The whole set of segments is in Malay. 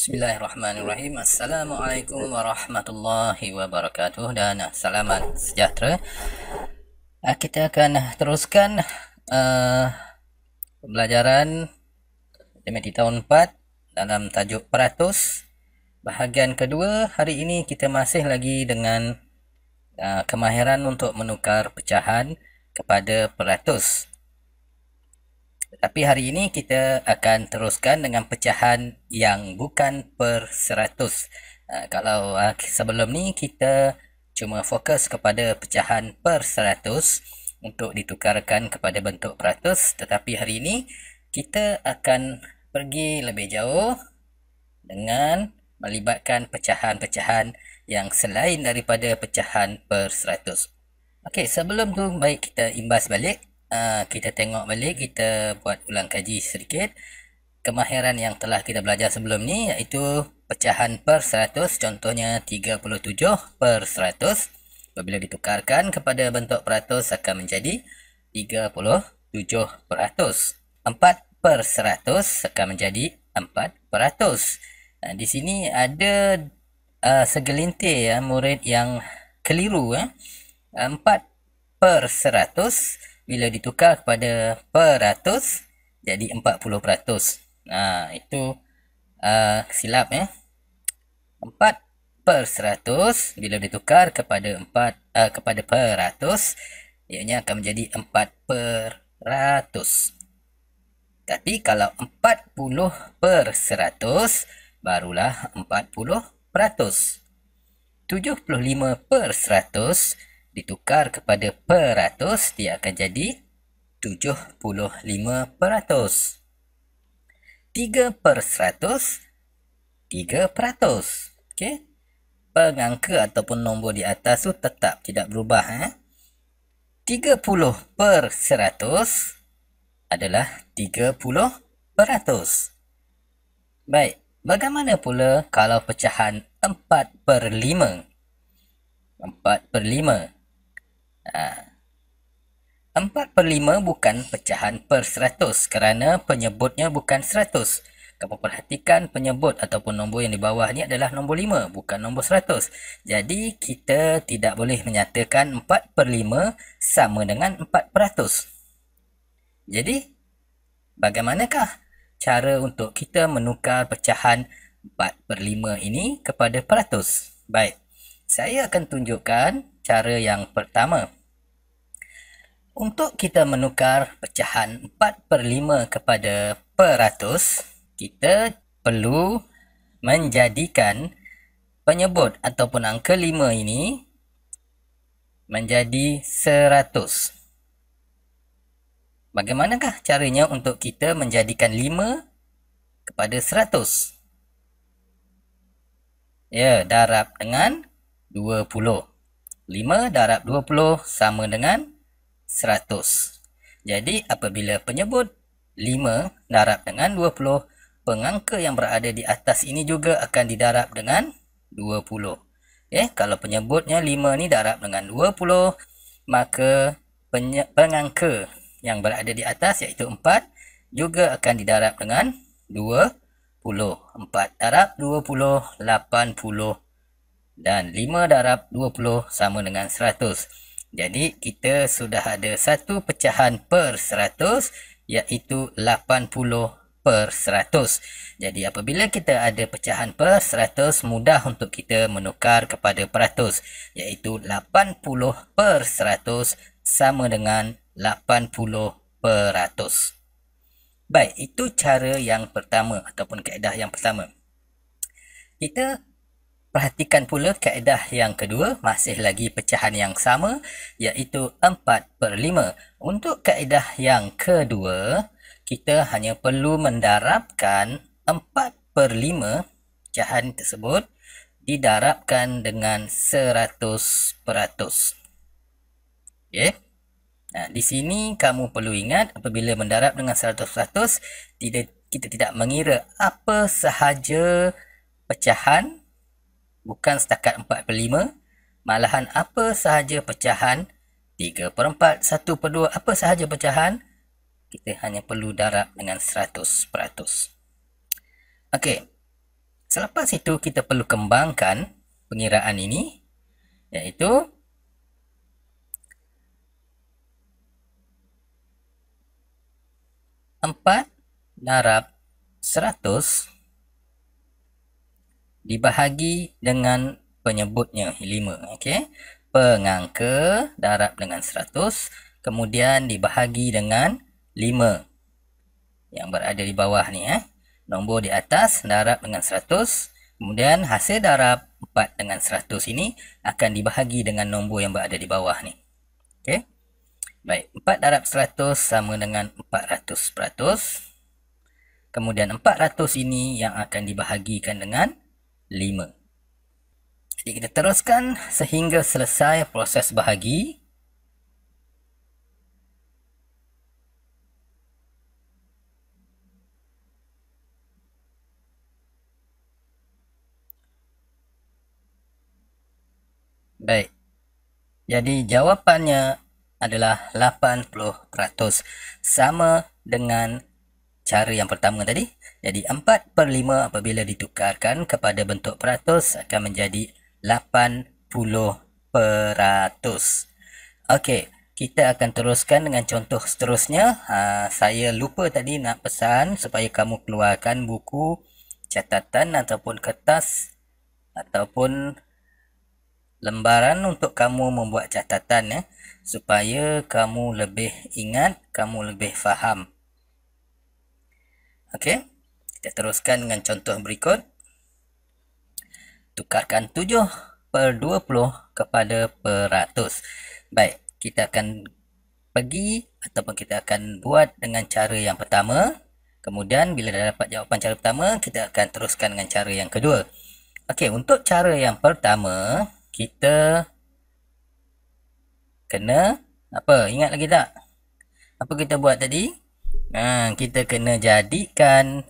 Bismillahirrahmanirrahim. Assalamualaikum warahmatullahi wabarakatuh dan selamat sejahtera. Kita akan teruskan pembelajaran matematik tahun 4 dalam tajuk peratus. Bahagian kedua, hari ini kita masih lagi dengan kemahiran untuk menukar pecahan kepada peratus. Tapi hari ini kita akan teruskan dengan pecahan yang bukan per 100. Kalau sebelum ni kita cuma fokus kepada pecahan per 100 untuk ditukarkan kepada bentuk peratus. Tetapi hari ini kita akan pergi lebih jauh dengan melibatkan pecahan-pecahan yang selain daripada pecahan per 100. Okey, sebelum tu baik kita imbas balik. Kita tengok balik, kita buat ulang kaji sedikit kemahiran yang telah kita belajar sebelum ni, iaitu pecahan per 100. Contohnya 37 per 100 apabila ditukarkan kepada bentuk peratus akan menjadi 37%. 4 per 100 akan menjadi 4%. Di sini ada segelintir murid yang keliru. 4 per 100 bila ditukar kepada peratus jadi 40%. Itu silap 4 per 100 bila ditukar kepada kepada peratus ianya akan menjadi 4%. Tapi kalau 40 per 100 barulah 40%. 75 per 100 ditukar kepada peratus, dia akan jadi 75%. 3 per 100, 3%. Okey. Pengangka ataupun nombor di atas tu tetap tidak berubah. 30 per 100 adalah 30%. Baik, bagaimana pula kalau pecahan 4 per 5? 4 per 5. 4 per 5 bukan pecahan per 100 kerana penyebutnya bukan 100. Kamu perhatikan penyebut ataupun nombor yang di bawah ni adalah nombor 5, bukan nombor 100. Jadi kita tidak boleh menyatakan 4 per 5 sama dengan 4%. Jadi bagaimanakah cara untuk kita menukar pecahan 4 per 5 ini kepada peratus? Baik, saya akan tunjukkan cara yang pertama. Untuk kita menukar pecahan 4 per 5 kepada peratus, kita perlu menjadikan penyebut ataupun angka 5 ini menjadi 100. Bagaimanakah caranya untuk kita menjadikan 5 kepada 100? Darab dengan 20. 5 darab 20 sama dengan 100. Jadi apabila penyebut 5 darab dengan 20, pengangka yang berada di atas ini juga akan didarab dengan 20. Kalau penyebutnya 5 ni darab dengan 20, maka pengangka yang berada di atas iaitu 4 juga akan didarab dengan 20. 4 darab 20, 80. Dan 5 darab 20 sama dengan 100. Jadi kita sudah ada satu pecahan per 100 iaitu 80 per 100. Jadi apabila kita ada pecahan per 100, mudah untuk kita menukar kepada peratus, iaitu 80 per 100 sama dengan 80%. Baik, itu cara yang pertama ataupun kaedah yang pertama. Kita perhatikan pula kaedah yang kedua, masih lagi pecahan yang sama, iaitu 4 per 5. Untuk kaedah yang kedua, kita hanya perlu mendarabkan 4 per 5 pecahan tersebut didarabkan dengan 100%. Di sini kamu perlu ingat, apabila mendarab dengan 100%, kita tidak mengira apa sahaja pecahan, bukan setakat 4 per 5, malahan apa sahaja pecahan 3 per 4, 1 per 2, apa sahaja pecahan, kita hanya perlu darab dengan 100%. Okey, Selepas itu kita perlu kembangkan pengiraan ini, iaitu empat darab 100 dibahagi dengan penyebutnya 5. Okey. Pengangka darab dengan 100 kemudian dibahagi dengan 5 yang berada di bawah ni. Nombor di atas darab dengan 100, kemudian hasil darab 4 dengan 100 ini akan dibahagi dengan nombor yang berada di bawah ni. Okey. Baik, 4 darab 100 sama dengan 400%. Kemudian 400 ini yang akan dibahagikan dengan 5. Jadi kita teruskan sehingga selesai proses bahagi. Baik. Jadi jawapannya adalah 80%. Sama dengan cara yang pertama tadi. Jadi 4/5 apabila ditukarkan kepada bentuk peratus akan menjadi 80%. Okey, kita akan teruskan dengan contoh seterusnya. Saya lupa tadi nak pesan supaya kamu keluarkan buku catatan ataupun kertas ataupun lembaran untuk kamu membuat catatan, supaya kamu lebih ingat, kamu lebih faham. Okey, kita teruskan dengan contoh berikut. Tukarkan 7/20 kepada peratus. Baik, kita akan pergi ataupun kita akan buat dengan cara yang pertama. Kemudian bila dah dapat jawapan cara pertama, kita akan teruskan dengan cara yang kedua. Okey, untuk cara yang pertama, kita kena apa? Ingat lagi tak? Apa kita buat tadi? Kita kena jadikan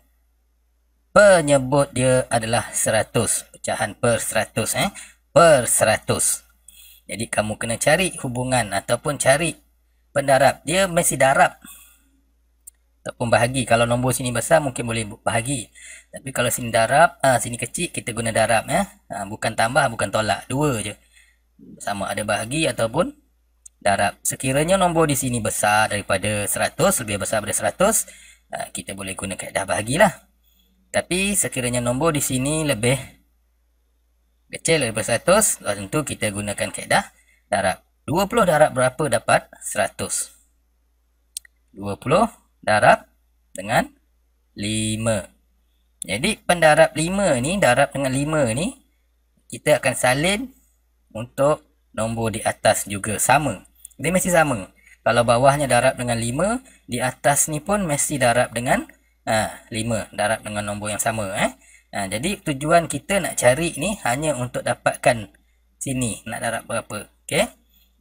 penyebut dia adalah 100. Pecahan per 100. Per 100. Jadi kamu kena cari hubungan ataupun cari pendarab. Dia mesti darab ataupun bahagi. Kalau nombor sini besar mungkin boleh bahagi. Tapi kalau sini darab, sini kecil, kita guna darab. Bukan tambah, bukan tolak. Dua je. Sama ada bahagi ataupun darab. Sekiranya nombor di sini besar daripada 100, lebih besar daripada 100, kita boleh guna kaedah bahagilah. Tapi sekiranya nombor di sini lebih kecil daripada 100, tentu kita gunakan kaedah darab. 20 darab berapa dapat 100? 20 darab dengan 5. Jadi pendarab 5 ni, darab dengan 5 ni, kita akan salin untuk nombor di atas juga sama. Dia mesti sama. Kalau bawahnya darab dengan 5, di atas ni pun mesti darab dengan 5. Darab dengan nombor yang sama. Jadi tujuan kita nak cari ni hanya untuk dapatkan sini nak darab berapa. Okey.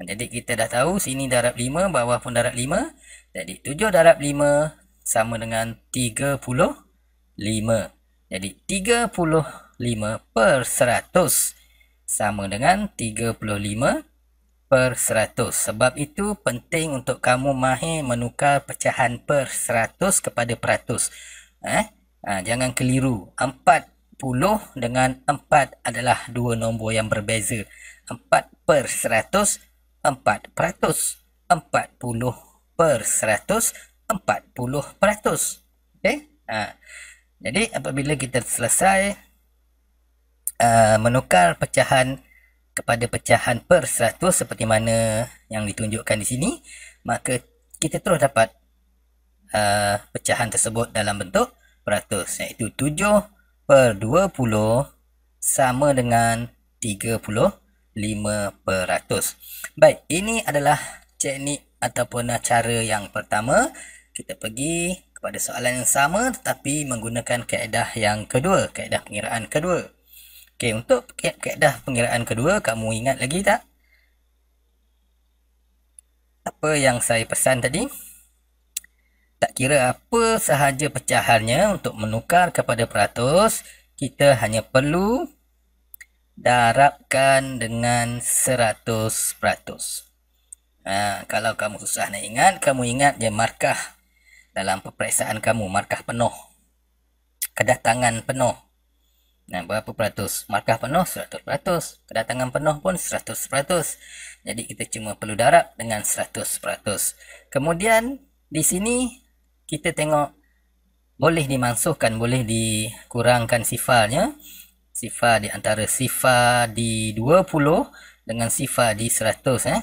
Jadi kita dah tahu sini darab 5, bawah pun darab 5. Jadi 7 darab 5 sama dengan 35. Jadi 35 per 100 sama dengan 35/100. Sebab itu penting untuk kamu mahir menukar pecahan per 100 kepada peratus. Jangan keliru. 40 dengan 4 adalah dua nombor yang berbeza. 4/100, 4%. 40/100, 40%. Okey? Jadi apabila kita selesai menukar pecahan kepada pecahan per 100 seperti mana yang ditunjukkan di sini, maka kita terus dapat pecahan tersebut dalam bentuk peratus, iaitu 7/20 sama dengan 35%. Baik, ini adalah teknik ataupun cara yang pertama. Kita pergi kepada soalan yang sama tetapi menggunakan kaedah yang kedua, kaedah pengiraan kedua. Okey, untuk kaedah pengiraan kedua, kamu ingat lagi tak apa yang saya pesan tadi? Tak kira apa sahaja pecahannya, untuk menukar kepada peratus, kita hanya perlu darabkan dengan 100%. Kalau kamu susah nak ingat, kamu ingat je markah dalam peperiksaan kamu, markah penuh, kedatangan penuh. Nah, berapa peratus? Markah penuh 100%, kedatangan penuh pun 100%. Jadi kita cuma perlu darab dengan 100%. Kemudian di sini kita tengok boleh dimansuhkan, boleh dikurangkan sifarnya. Sifar di antara sifar di 20 dengan sifar di 100.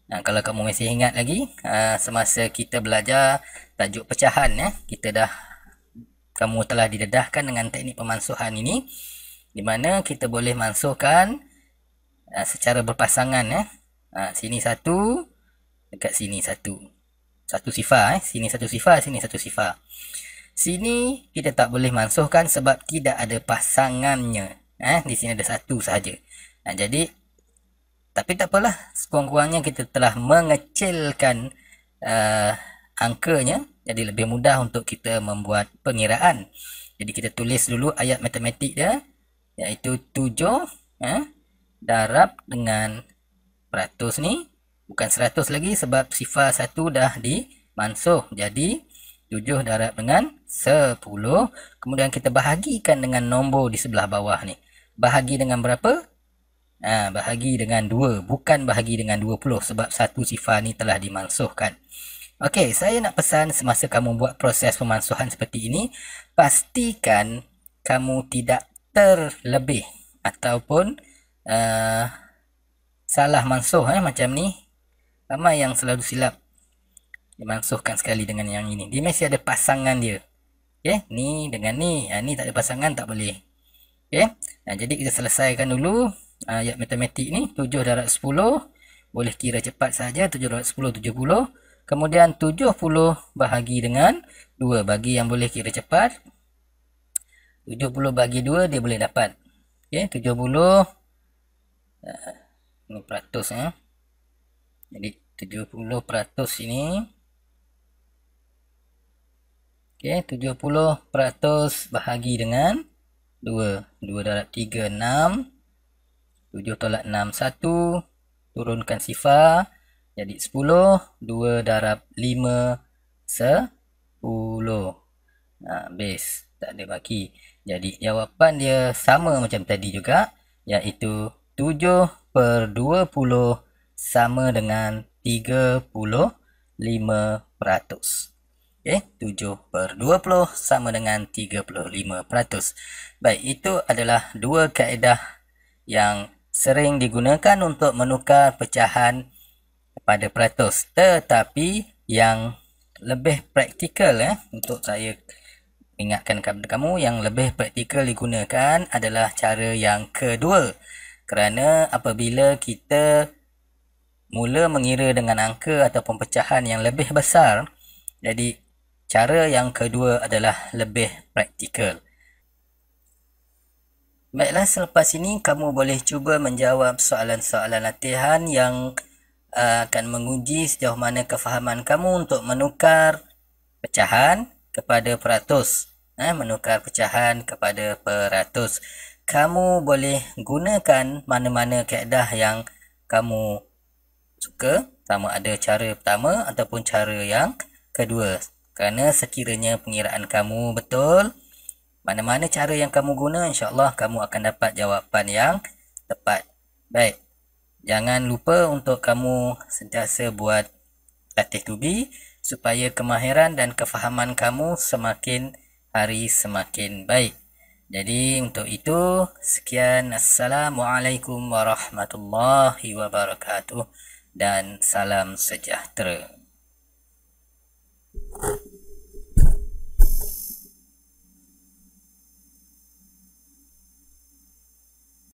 Nah, kalau kamu masih ingat lagi, semasa kita belajar tajuk pecahan, kamu telah didedahkan dengan teknik pemansuhan ini, di mana kita boleh mansuhkan secara berpasangan. Sini satu, dekat sini satu. Satu sifar. Sini satu sifar, sini satu sifar. Sini kita tak boleh mansuhkan sebab tidak ada pasangannya. Di sini ada satu sahaja. Jadi, tapi tak apalah. Sekurang-kurangnya kita telah mengecilkan angkanya. Jadi lebih mudah untuk kita membuat pengiraan. Jadi kita tulis dulu ayat matematik dia, iaitu 7 darab dengan peratus ni. Bukan 100 lagi sebab sifar 1 dah dimansuh. Jadi 7 darab dengan 10. Kemudian kita bahagikan dengan nombor di sebelah bawah ni. Bahagi dengan berapa? Bahagi dengan 2. Bukan bahagi dengan 20 sebab satu sifar ni telah dimansuhkan. Okey, saya nak pesan semasa kamu buat proses pemansuhan seperti ini, pastikan kamu tidak terlebih ataupun salah mansuh macam ni. Ramai yang selalu silap. Dimansuhkan sekali dengan yang ini. Dia mesti ada pasangan dia. Okey, ni dengan ni. Ni tak ada pasangan, tak boleh. Okey. Jadi kita selesaikan dulu ayat matematik ni. 7 darab 10. Boleh kira cepat saja. 7 darab 10, 70. Kemudian 70 bahagi dengan 2. Bagi yang boleh kira cepat, 70 bagi 2 dia boleh dapat. Okey, 70 ini peratus Jadi 70% ini. Okey, 70% bahagi dengan 2. 2 darab 3, 6. 7 tolak 6, 1. Turunkan sifar. Jadi 10. 2 darab 5, 10. Habis. Tak ada baki. Jadi jawapan dia sama macam tadi juga. Iaitu 7/20 sama dengan 35%. Okey, 7/20 sama dengan 35%. Baik, itu adalah dua kaedah yang sering digunakan untuk menukar pecahan pada peratus. Tetapi yang lebih praktikal untuk saya ingatkan kepada kamu, yang lebih praktikal digunakan adalah cara yang kedua. Kerana apabila kita mula mengira dengan angka ataupun pecahan yang lebih besar, jadi cara yang kedua adalah lebih praktikal. Baiklah, selepas ini kamu boleh cuba menjawab soalan-soalan latihan yang akan menguji sejauh mana kefahaman kamu untuk menukar pecahan kepada peratus. Menukar pecahan kepada peratus. Kamu boleh gunakan mana-mana kaedah yang kamu suka. Sama ada cara pertama ataupun cara yang kedua. Kerana sekiranya pengiraan kamu betul, mana-mana cara yang kamu guna, insya-Allah kamu akan dapat jawapan yang tepat. Baik. Jangan lupa untuk kamu sentiasa buat latih tubi supaya kemahiran dan kefahaman kamu semakin hari semakin baik. Jadi untuk itu, sekian. Assalamualaikum warahmatullahi wabarakatuh dan salam sejahtera.